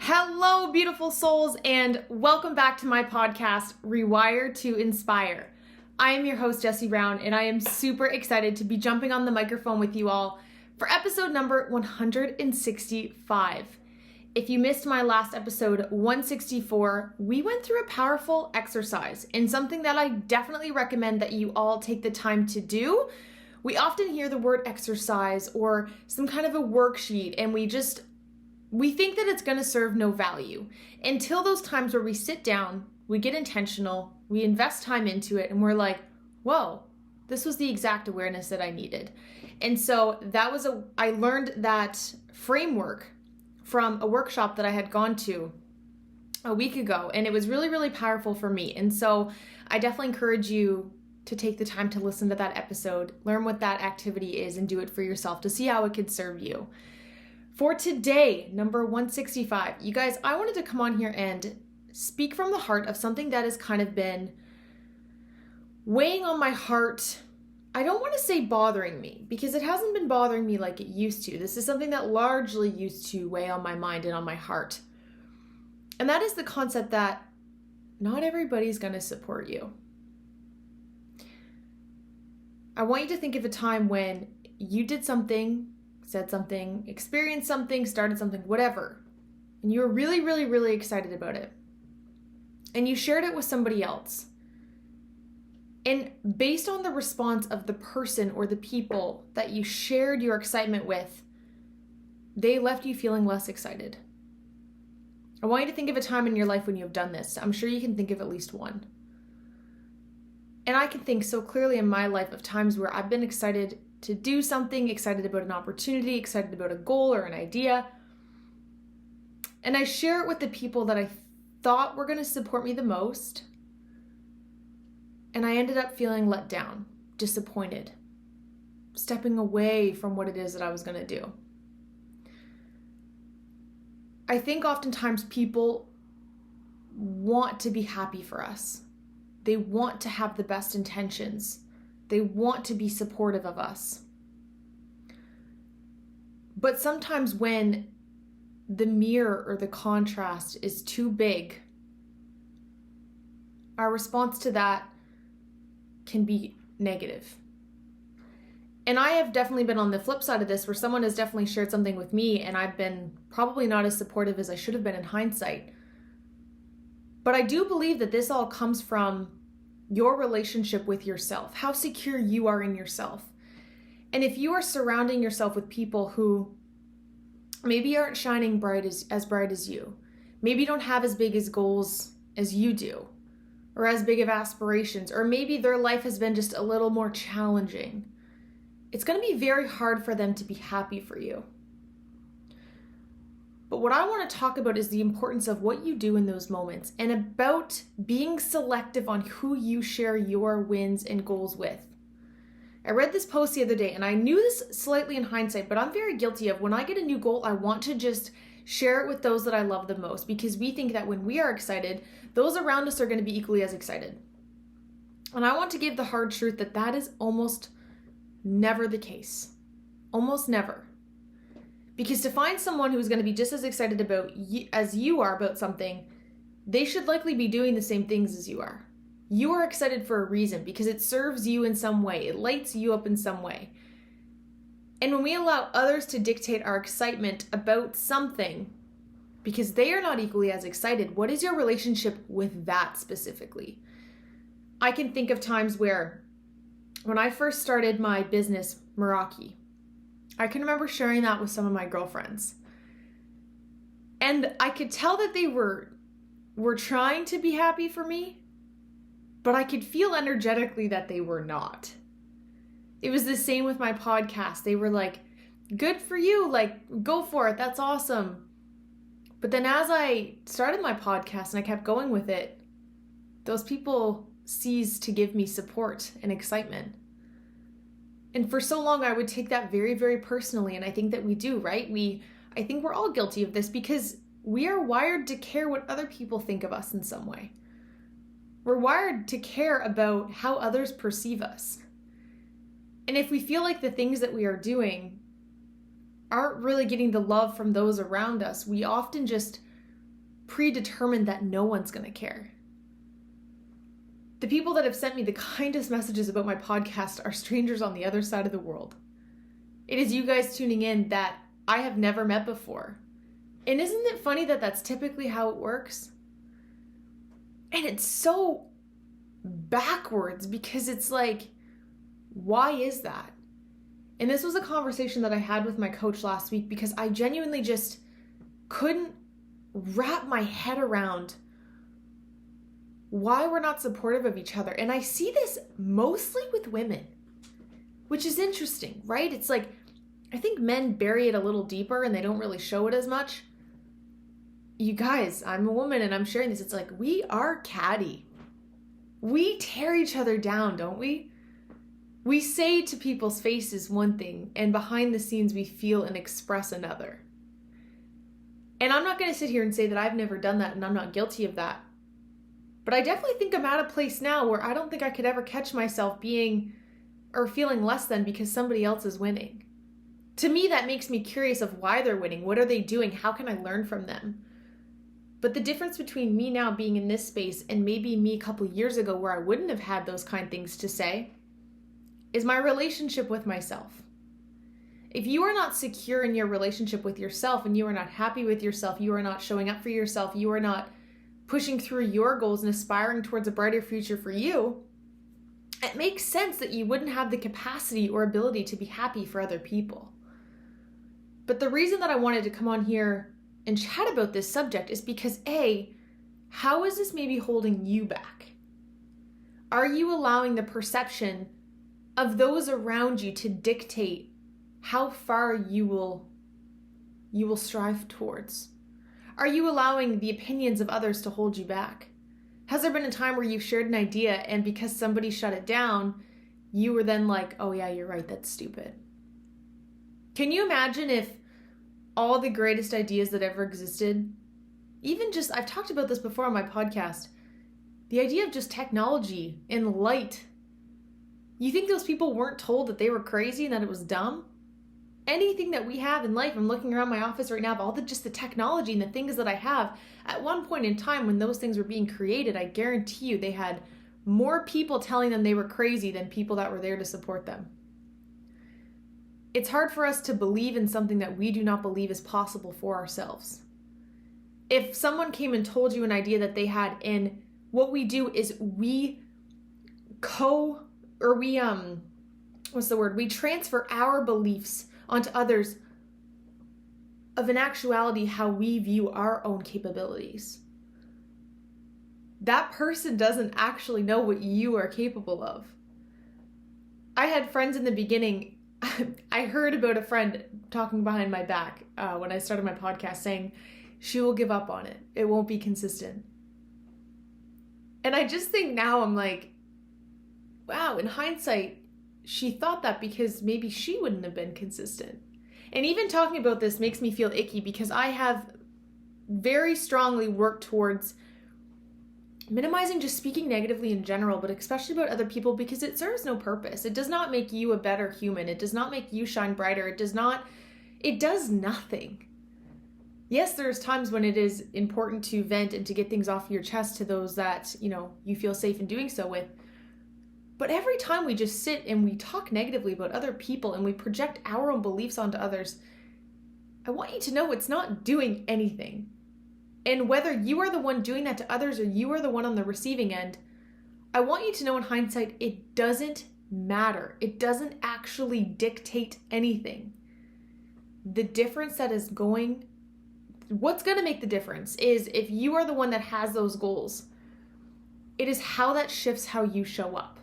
Hello, beautiful souls, and welcome back to my podcast, Rewire to Inspire. I am your host, Jessie Brown, and I am super excited to be jumping on the microphone with you all for episode number 165. If you missed my last episode, 164, we went through a powerful exercise and something that I definitely recommend that you all take the time to do. We often hear the word exercise or some kind of a worksheet, and we think that it's going to serve no value until those times where we sit down, we get intentional, we invest time into it, and we're like, whoa, this was the exact awareness that I needed. And so I learned that framework from a workshop that I had gone to a week ago, and it was really, really powerful for me. And so I definitely encourage you to take the time to listen to that episode, learn what that activity is, and do it for yourself to see how it could serve you. For today, number 165, you guys, I wanted to come on here and speak from the heart of something that has kind of been weighing on my heart. I don't want to say bothering me, because it hasn't been bothering me like it used to. This is something that largely used to weigh on my mind and on my heart. And that is the concept that not everybody's going to support you. I want you to think of a time when you did something, said something, experienced something, started something, whatever, and you were really, really, really excited about it. And you shared it with somebody else. And based on the response of the person or the people that you shared your excitement with, they left you feeling less excited. I want you to think of a time in your life when you have done this. I'm sure you can think of at least one. And I can think so clearly in my life of times where I've been excited to do something, excited about an opportunity, excited about a goal or an idea. And I share it with the people that I thought were going to support me the most. And I ended up feeling let down, disappointed, stepping away from what it is that I was going to do. I think oftentimes people want to be happy for us. They want to have the best intentions. They want to be supportive of us. But sometimes when the mirror or the contrast is too big, our response to that can be negative. And I have definitely been on the flip side of this, where someone has definitely shared something with me and I've been probably not as supportive as I should have been in hindsight. But I do believe that this all comes from your relationship with yourself, how secure you are in yourself. And if you are surrounding yourself with people who maybe aren't shining as bright as you, maybe don't have as big as goals as you do, or as big of aspirations, or maybe their life has been just a little more challenging, it's going to be very hard for them to be happy for you. But what I want to talk about is the importance of what you do in those moments, and about being selective on who you share your wins and goals with. I read this post the other day, and I knew this slightly in hindsight, but I'm very guilty of when I get a new goal, I want to just share it with those that I love the most, because we think that when we are excited, those around us are going to be equally as excited. And I want to give the hard truth that that is almost never the case. Almost never. Because to find someone who's going to be just as excited as you are about something, they should likely be doing the same things as you are. You are excited for a reason, because it serves you in some way. It lights you up in some way. And when we allow others to dictate our excitement about something, because they are not equally as excited, what is your relationship with that specifically? I can think of times where, when I first started my business, Meraki, I can remember sharing that with some of my girlfriends. And I could tell that they were trying to be happy for me, but I could feel energetically that they were not. It was the same with my podcast. They were like, good for you, like, go for it, that's awesome. But then as I started my podcast and I kept going with it, those people ceased to give me support and excitement. And for so long, I would take that very, very personally. And I think that we do, right? I think we're all guilty of this, because we are wired to care what other people think of us in some way. We're wired to care about how others perceive us. And if we feel like the things that we are doing aren't really getting the love from those around us, we often just predetermined that no one's going to care. The people that have sent me the kindest messages about my podcast are strangers on the other side of the world. It is you guys tuning in that I have never met before. And isn't it funny that that's typically how it works? And it's so backwards because it's like, why is that? And this was a conversation that I had with my coach last week because I genuinely just couldn't wrap my head around why we're not supportive of each other. And I see this mostly with women, which is interesting, right? It's like, I think men bury it a little deeper and they don't really show it as much. You guys, I'm a woman and I'm sharing this. It's like, we are catty. We tear each other down, don't we? We say to people's faces one thing and behind the scenes we feel and express another. And I'm not going to sit here and say that I've never done that and I'm not guilty of that. But I definitely think I'm at a place now where I don't think I could ever catch myself being or feeling less than because somebody else is winning. To me, that makes me curious of why they're winning. What are they doing? How can I learn from them? But the difference between me now being in this space and maybe me a couple years ago where I wouldn't have had those kind of things to say is my relationship with myself. If you are not secure in your relationship with yourself and you are not happy with yourself, you are not showing up for yourself, you are not pushing through your goals and aspiring towards a brighter future for you, it makes sense that you wouldn't have the capacity or ability to be happy for other people. But the reason that I wanted to come on here and chat about this subject is because A, how is this maybe holding you back? Are you allowing the perception of those around you to dictate how far you will strive towards? Are you allowing the opinions of others to hold you back? Has there been a time where you've shared an idea and because somebody shut it down, you were then like, oh yeah, you're right, that's stupid? Can you imagine if all the greatest ideas that ever existed, even just, I've talked about this before on my podcast, the idea of just technology and light, you think those people weren't told that they were crazy and that it was dumb? Anything that we have in life, I'm looking around my office right now of all the technology and the things that I have, at one point in time when those things were being created, I guarantee you they had more people telling them they were crazy than people that were there to support them. It's hard for us to believe in something that we do not believe is possible for ourselves. If someone came and told you an idea that they had, and what we do is we transfer our beliefs onto others of in actuality how we view our own capabilities. That person doesn't actually know what you are capable of. I had friends in the beginning. I heard about a friend talking behind my back when I started my podcast saying she will give up on it. It won't be consistent. And I just think now I'm like, wow, in hindsight, she thought that because maybe she wouldn't have been consistent. And even talking about this makes me feel icky because I have very strongly worked towards minimizing just speaking negatively in general, but especially about other people because it serves no purpose. It does not make you a better human. It does not make you shine brighter. It does nothing. Yes, there's times when it is important to vent and to get things off your chest to those that, you feel safe in doing so with. But every time we just sit and we talk negatively about other people and we project our own beliefs onto others, I want you to know it's not doing anything. And whether you are the one doing that to others or you are the one on the receiving end, I want you to know in hindsight, it doesn't matter. It doesn't actually dictate anything. The difference what's going to make the difference is if you are the one that has those goals, it is how that shifts how you show up.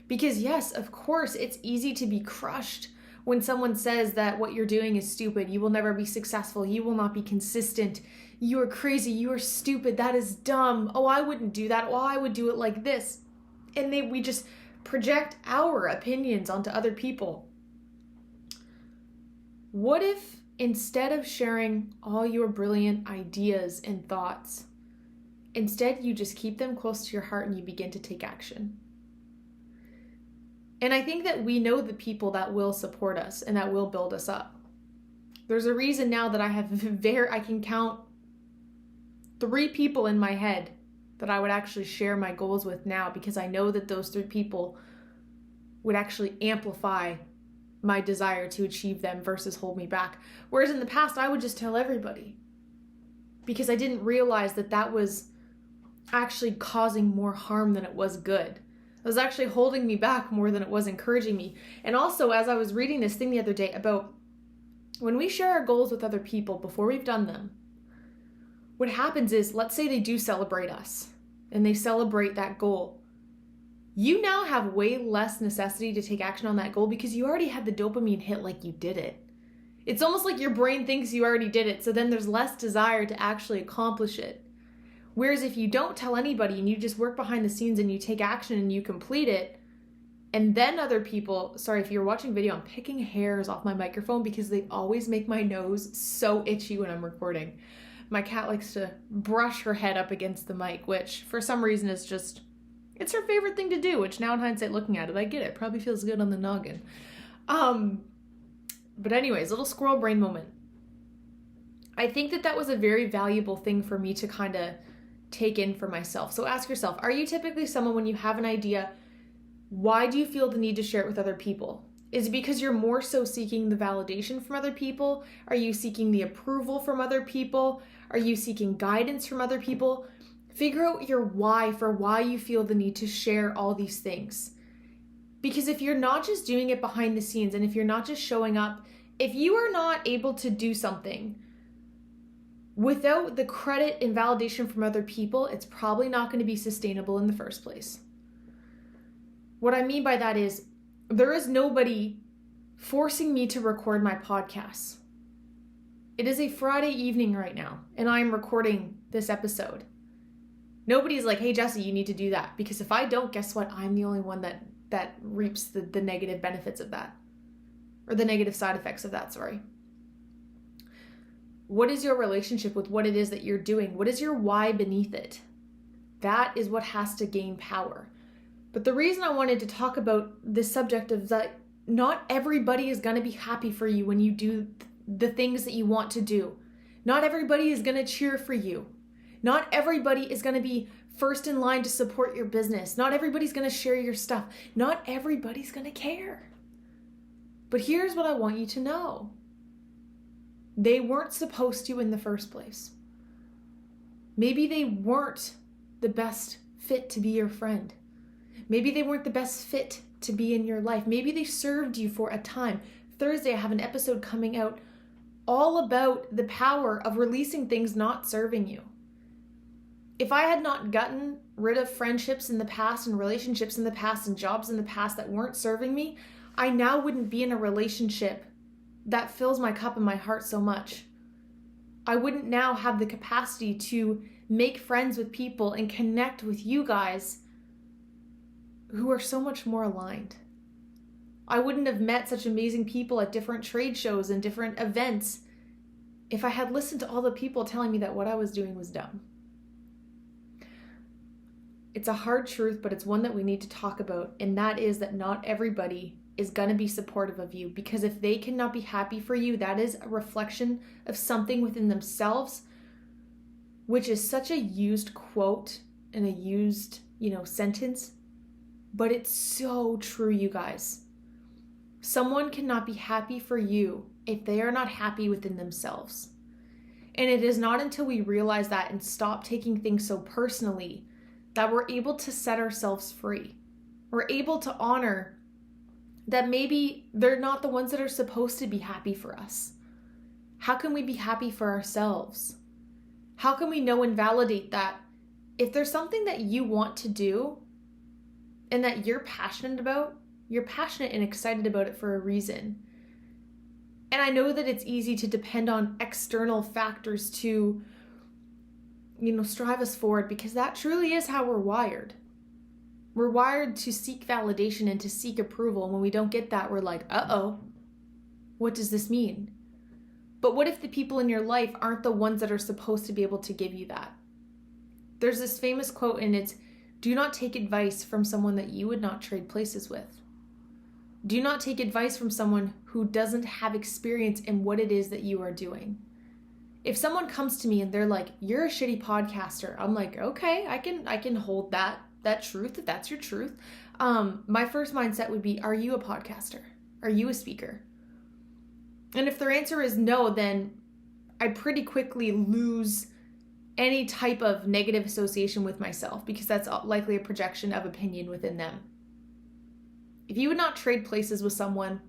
Because yes, of course, it's easy to be crushed when someone says that what you're doing is stupid, you will never be successful, you will not be consistent, you are crazy, you are stupid, that is dumb, oh, I wouldn't do that, oh, I would do it like this. And we just project our opinions onto other people. What if instead of sharing all your brilliant ideas and thoughts, instead you just keep them close to your heart and you begin to take action? And I think that we know the people that will support us and that will build us up. There's a reason now that I can count 3 people in my head that I would actually share my goals with now, because I know that those 3 people would actually amplify my desire to achieve them versus hold me back. Whereas in the past, I would just tell everybody because I didn't realize that that was actually causing more harm than it was good. It was actually holding me back more than it was encouraging me. And also, as I was reading this thing the other day about when we share our goals with other people before we've done them, what happens is, let's say they do celebrate us and they celebrate that goal. You now have way less necessity to take action on that goal because you already had the dopamine hit like you did it. It's almost like your brain thinks you already did it, so then there's less desire to actually accomplish it. Whereas if you don't tell anybody and you just work behind the scenes and you take action and you complete it, and then other people, sorry, if you're watching video, I'm picking hairs off my microphone because they always make my nose so itchy when I'm recording. My cat likes to brush her head up against the mic, which for some reason is just, it's her favorite thing to do, which now in hindsight looking at it, I get it. Probably feels good on the noggin. But anyways, little squirrel brain moment. I think that that was a very valuable thing for me to kind of take in for myself. So ask yourself, are you typically someone when you have an idea, why do you feel the need to share it with other people? Is it because you're more so seeking the validation from other people? Are you seeking the approval from other people? Are you seeking guidance from other people? Figure out your why for why you feel the need to share all these things. Because if you're not just doing it behind the scenes and if you're not just showing up, if you are not able to do something without the credit and validation from other people, it's probably not going to be sustainable in the first place. What I mean by that is there is nobody forcing me to record my podcasts. It is a Friday evening right now, and I'm recording this episode. Nobody's like, hey, Jessie, you need to do that. Because if I don't, guess what? I'm the only one that reaps the negative benefits of that. Or the negative side effects of that, sorry. What is your relationship with what it is that you're doing? What is your why beneath it? That is what has to gain power. But the reason I wanted to talk about this subject is that not everybody is going to be happy for you when you do the things that you want to do. Not everybody is going to cheer for you. Not everybody is going to be first in line to support your business. Not everybody's going to share your stuff. Not everybody's going to care. But here's what I want you to know. They weren't supposed to in the first place. Maybe they weren't the best fit to be your friend. Maybe they weren't the best fit to be in your life. Maybe they served you for a time. Thursday, I have an episode coming out all about the power of releasing things not serving you. If I had not gotten rid of friendships in the past and relationships in the past and jobs in the past that weren't serving me, I now wouldn't be in a relationship that fills my cup and my heart so much. I wouldn't now have the capacity to make friends with people and connect with you guys who are so much more aligned. I wouldn't have met such amazing people at different trade shows and different events if I had listened to all the people telling me that what I was doing was dumb. It's a hard truth, but it's one that we need to talk about, and that is that not everybody is going to be supportive of you, because if they cannot be happy for you, that is a reflection of something within themselves, which is such a used quote and a used, sentence, but it's so true, you guys. Someone cannot be happy for you if they are not happy within themselves. And it is not until we realize that and stop taking things so personally that we're able to set ourselves free. We're able to honor that maybe they're not the ones that are supposed to be happy for us. How can we be happy for ourselves? How can we know and validate that if there's something that you want to do and that you're passionate about, you're passionate and excited about it for a reason. And I know that it's easy to depend on external factors to, strive us forward, because that truly is how we're wired. We're wired to seek validation and to seek approval. And when we don't get that, we're like, uh-oh, what does this mean? But what if the people in your life aren't the ones that are supposed to be able to give you that? There's this famous quote, and it's, do not take advice from someone that you would not trade places with. Do not take advice from someone who doesn't have experience in what it is that you are doing. If someone comes to me and they're like, "You're a shitty podcaster," I'm like, okay, I can hold that truth if that's your truth. My first mindset would be, are you a podcaster? Are you a speaker? And if their answer is no, then I pretty quickly lose any type of negative association with myself, because that's likely a projection of opinion within them. If you would not trade places with someone,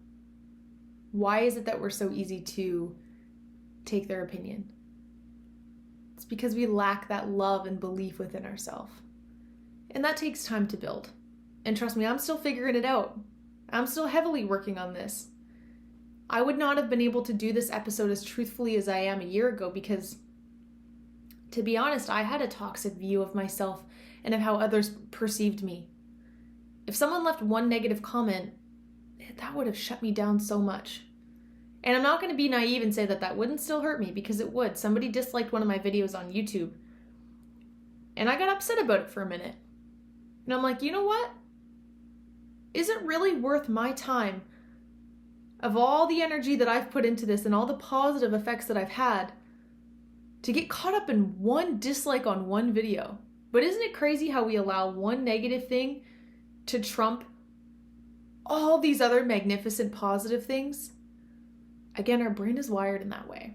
why is it that we're so easy to take their opinion? It's because we lack that love and belief within ourselves. And that takes time to build. And trust me, I'm still figuring it out. I'm still heavily working on this. I would not have been able to do this episode as truthfully as I am a year ago because, to be honest, I had a toxic view of myself and of how others perceived me. If someone left one negative comment, that would have shut me down so much. And I'm not going to be naive and say that that wouldn't still hurt me, because it would. Somebody disliked one of my videos on YouTube, and I got upset about it for a minute. And I'm like, you know what? Is it really worth my time, of all the energy that I've put into this and all the positive effects that I've had, to get caught up in one dislike on one video? But isn't it crazy how we allow one negative thing to trump all these other magnificent positive things? Again, our brain is wired in that way.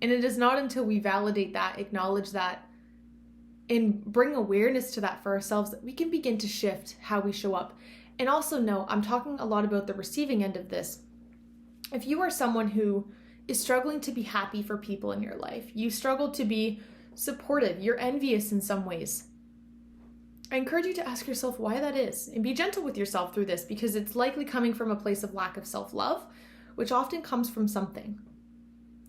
And it is not until we validate that, acknowledge that, and bring awareness to that for ourselves that we can begin to shift how we show up. And also know, I'm talking a lot about the receiving end of this. If you are someone who is struggling to be happy for people in your life, you struggle to be supportive, you're envious in some ways, I encourage you to ask yourself why that is, and be gentle with yourself through this, because it's likely coming from a place of lack of self-love, which often comes from something.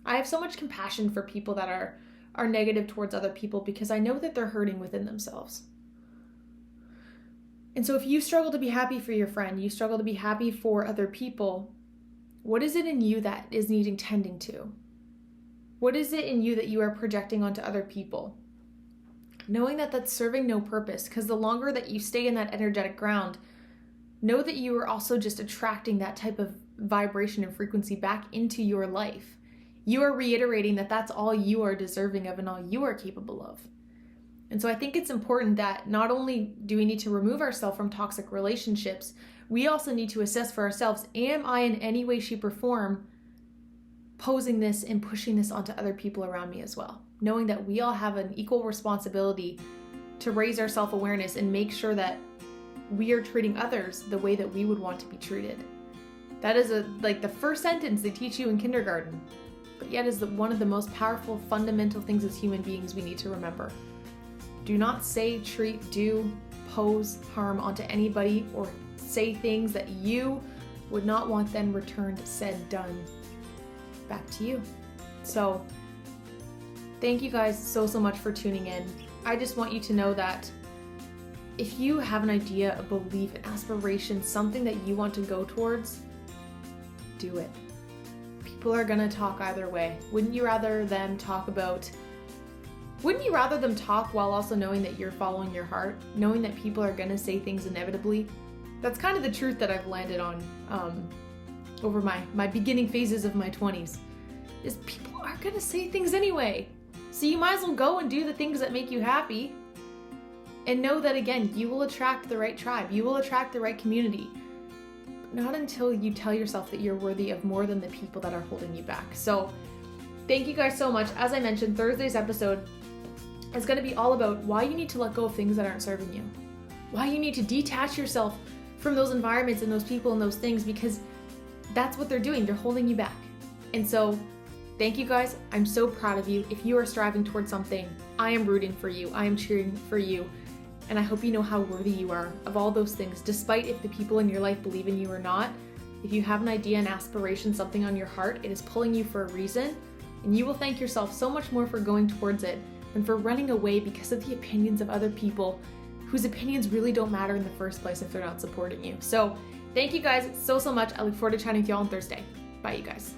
I have so much compassion for people that are negative towards other people, because I know that they're hurting within themselves. And so if you struggle to be happy for your friend, you struggle to be happy for other people, what is it in you that is needing tending to? What is it in you that you are projecting onto other people? Knowing that that's serving no purpose, because the longer that you stay in that energetic ground, know that you are also just attracting that type of vibration and frequency back into your life. You are reiterating that that's all you are deserving of and all you are capable of. And so I think it's important that not only do we need to remove ourselves from toxic relationships, we also need to assess for ourselves, am I in any way, shape, or form posing this and pushing this onto other people around me as well? Knowing that we all have an equal responsibility to raise our self-awareness and make sure that we are treating others the way that we would want to be treated. That is like the first sentence they teach you in kindergarten, but yet is one of the most powerful, fundamental things as human beings we need to remember. Do not say, treat, do, pose harm onto anybody, or say things that you would not want then returned, said, done back to you. So thank you guys so much for tuning in. I just want you to know that if you have an idea, a belief, an aspiration, something that you want to go towards, do it. People are gonna talk either way. Wouldn't you rather them talk while also knowing that you're following your heart, knowing that people are gonna say things inevitably? That's kind of the truth that I've landed on over my beginning phases of my 20s, is people are gonna say things anyway. So you might as well go and do the things that make you happy, and know that, again, you will attract the right tribe, you will attract the right community. Not until you tell yourself that you're worthy of more than the people that are holding you back. So thank you guys so much. As I mentioned, Thursday's episode is going to be all about why you need to let go of things that aren't serving you. Why you need to detach yourself from those environments and those people and those things, because that's what they're doing. They're holding you back. And so thank you guys. I'm so proud of you. If you are striving towards something, I am rooting for you. I am cheering for you. And I hope you know how worthy you are of all those things, despite if the people in your life believe in you or not. If you have an idea, an aspiration, something on your heart, it is pulling you for a reason, and you will thank yourself so much more for going towards it than for running away because of the opinions of other people whose opinions really don't matter in the first place if they're not supporting you. So thank you guys so much. I look forward to chatting with you all on Thursday. Bye, you guys.